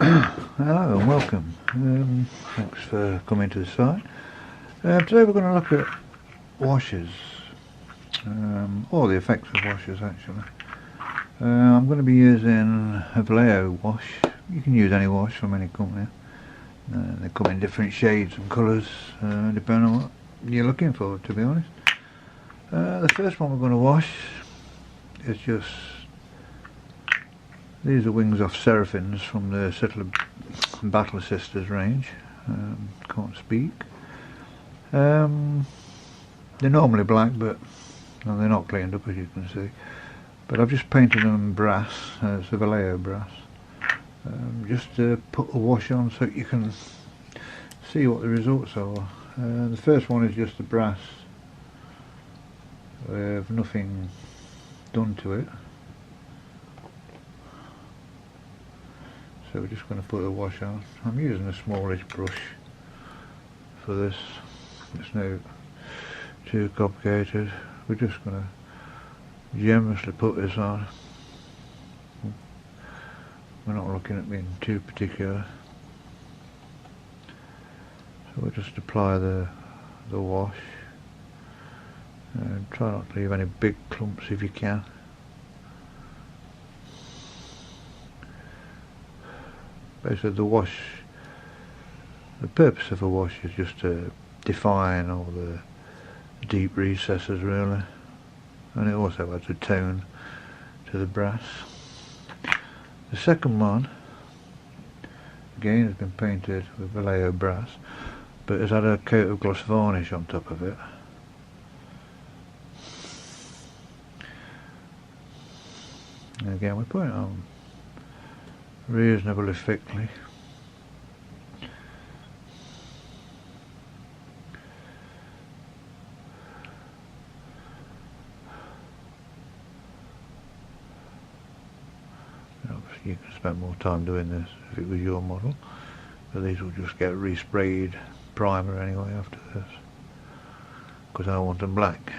Hello and welcome. Thanks for coming to the site. Today we're going to look at washers, or the effects of washers actually. I'm going to be using a Vallejo wash. You can use any wash from any company. They come in different shades and colours, depending on what you're looking for, to be honest. The first one we're going to wash is just, these are Wings Off Seraphins from the Settler Battle Sisters range. Can't speak. They're normally black, but they're not cleaned up, as you can see. But I've just painted them brass, it's a Vallejo brass, just to put a wash on so you can see what the results are. The first one is just the brass with nothing done to it. So we're just going to put a wash on. I'm using a smallish brush for this. It's not too complicated. We're just going to generously put this on. We're not looking at being too particular. So we'll just apply the wash. And try not to leave any big clumps if you can. Basically the purpose of a wash is just to define all the deep recesses really, and it also adds a tone to the brass. The second one again has been painted with Vallejo brass, but has had a coat of gloss varnish on top of it. And again we're putting it on reasonably thickly. Obviously you can spend more time doing this if it was your model, but these will just get resprayed primer anyway after this, because I want them black,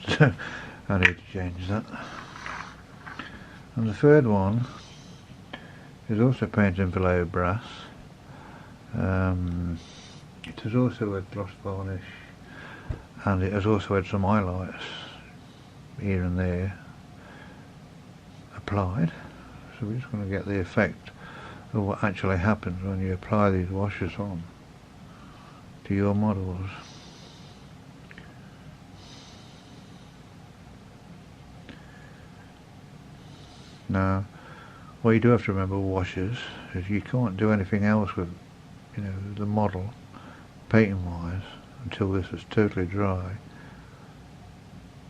so I need to change that. And the third one is also painted in Vallejo brass. It has also had gloss varnish, and it has also had some highlights here and there applied. So we're just going to get the effect of what actually happens when you apply these washes on to your models. Now, what you do have to remember with washers is you can't do anything else with, the model, painting wise, until this is totally dry,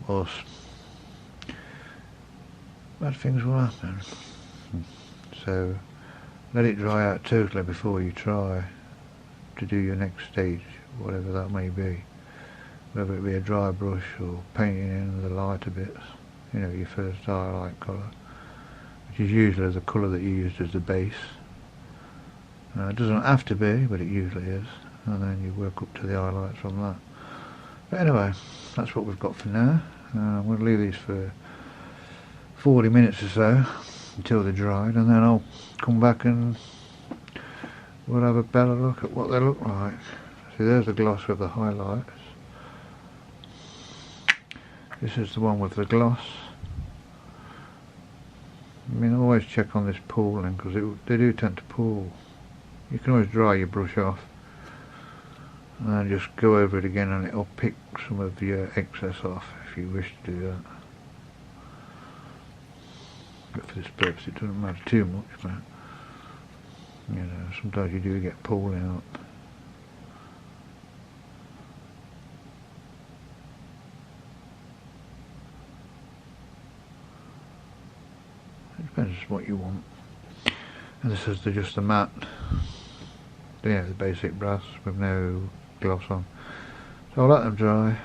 or bad things will happen. So let it dry out totally before you try to do your next stage, whatever that may be, whether it be a dry brush or painting in the lighter bits, your first highlight colour, which is usually the colour that you used as the base. It doesn't have to be, but it usually is, and then you work up to the highlights from that. But anyway, that's what we've got for now. I'm going to leave these for 40 minutes or so until they're dried, and then I'll come back and we'll have a better look at what they look like. See, there's the gloss with the highlights. This is the one with the gloss. Always check on this pooling, because they do tend to pool. You can always dry your brush off and then just go over it again, and it'll pick some of your excess off if you wish to do that. But for this purpose it doesn't matter too much, but sometimes you do get pooling up. It depends what you want. And this is just the matte, the basic brass with no gloss on. So I'll let them dry,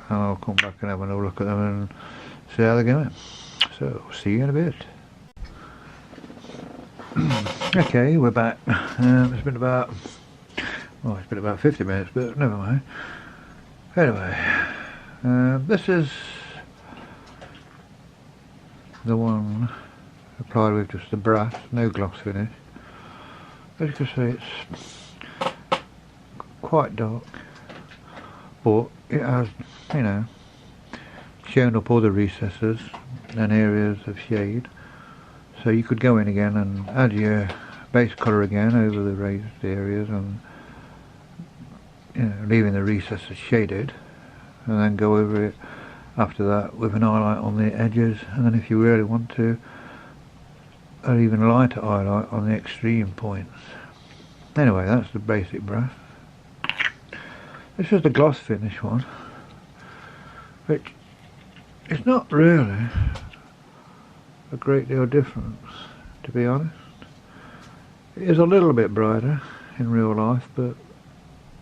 and I'll come back and have another look at them and see how they're going. So see you in a bit. Okay, we're back. It's been about 50 minutes, but never mind. Anyway, this is the one applied with just the brass, no gloss finish. as you can see, it's quite dark, but it has, you know, shown up all the recesses and areas of shade, so you could go in again and add your base colour again over the raised areas, and, you know, leaving the recesses shaded, and then go over it after that with an highlight on the edges, and then if you really want to, an even lighter highlight on the extreme points. Anyway, that's the basic brass. This is the gloss finish one, which it's not really a great deal of difference, to be honest. It is a little bit brighter in real life, but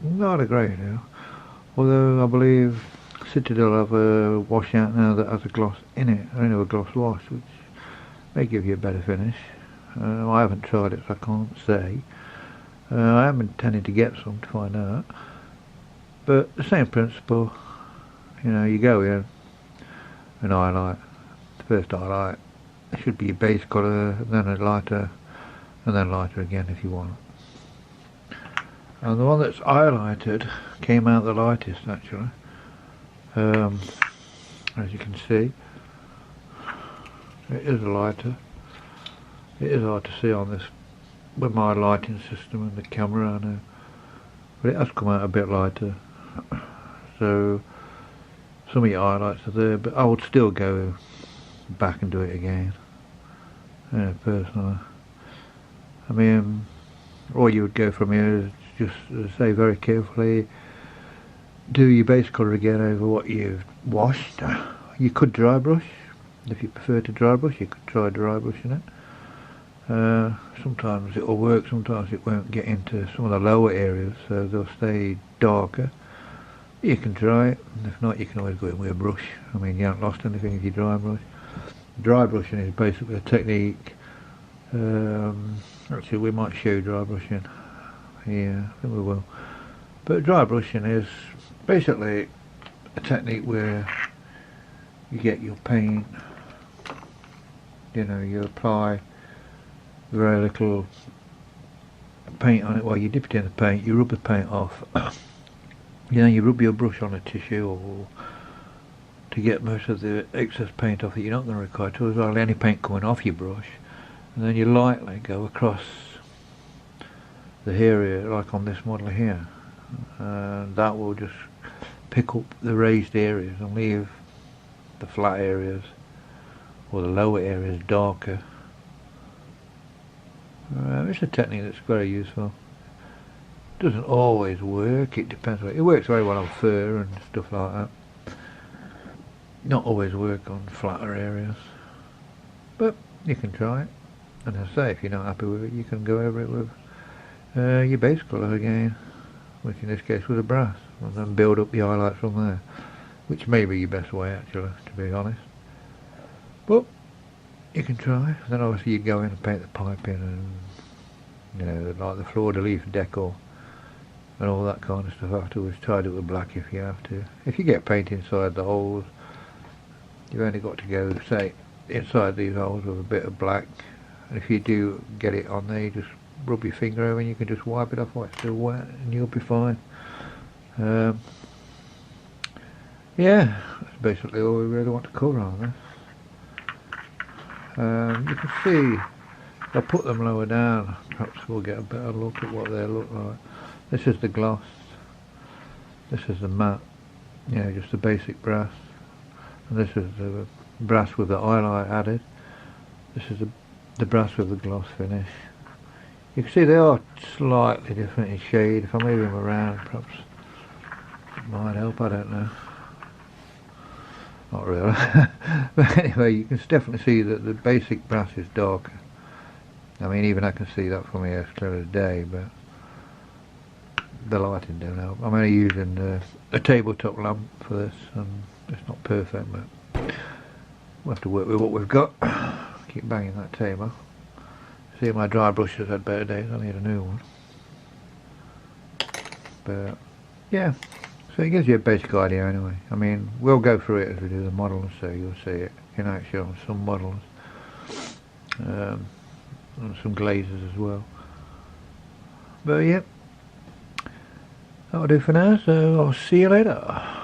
not a great deal. Although I believe Citadel have a washout now that has a gloss in it, I know a gloss wash, which may give you a better finish. I haven't tried it, so I can't say. I am intending to get some to find out. But the same principle, you know, you go in and highlight. The first highlight should be your base colour, then a lighter, and then lighter again if you want. And the one that's highlighted came out the lightest actually. As you can see, it is a lighter. It is hard to see on this with my lighting system and the camera, I know, but it has come out a bit lighter. So some of your highlights are there, but I would still go back and do it again, personally. I mean, all you would go from here is just say very carefully, do your base colour again over what you've washed. You could dry brush, if you prefer to dry brush, you could try dry brushing it. Sometimes it will work, sometimes it won't get into some of the lower areas, so they'll stay darker. You can try it, and if not, you can always go in with a brush. I mean, you haven't lost anything if you dry brush. Dry brushing is basically a technique. Actually, we might show dry brushing. Yeah, I think we will. But dry brushing is basically a technique where you get your paint, you know, you apply very little paint on it while you dip it in the paint, you rub the paint off. You know, you rub your brush on a tissue or to get most of the excess paint off that you're not going to require to, as well as any paint coming off your brush, and then you lightly go across the area, like on this model here, and that will just pick up the raised areas and leave the flat areas or the lower areas darker. It's a technique that's very useful. Doesn't always work, it depends on it. It works very well on fur and stuff like that. Not always work on flatter areas, but you can try it. And as I say, if you're not happy with it, you can go over it with your base colour again, which in this case was a brass, and then build up the highlights from there, which may be your best way actually, to be honest. But you can try. Then obviously you go in and paint the piping and, you know, like the fleur-de-lis decor and all that kind of stuff afterwards. Tide it with black if you have to. If you get paint inside the holes, you've only got to go, say, inside these holes with a bit of black, and if you do get it on there, you just rub your finger over and you can just wipe it off while it's still wet and you'll be fine. Yeah, that's basically all we really want to cover on this. You can see, if I put them lower down, perhaps we'll get a better look at what they look like. This is the gloss, this is the matte, you know, just the basic brass, and this is the brass with the highlight added. This is the brass with the gloss finish. You can see they are slightly different in shade. If I move them around, perhaps it might help, I don't know. Not really. But anyway, you can definitely see that the basic brass is darker. I mean, even I can see that from here as clear as day, but the lighting don't help. I'm only using a tabletop lamp for this, and it's not perfect, but we'll have to work with what we've got. Keep banging that table. See, my dry brush has had better days. I need a new one. But yeah, so it gives you a basic idea anyway. I mean, we'll go through it as we do the models, so you'll see it in action on some models, and some glazes as well. But yep, that'll do for now, so I'll see you later.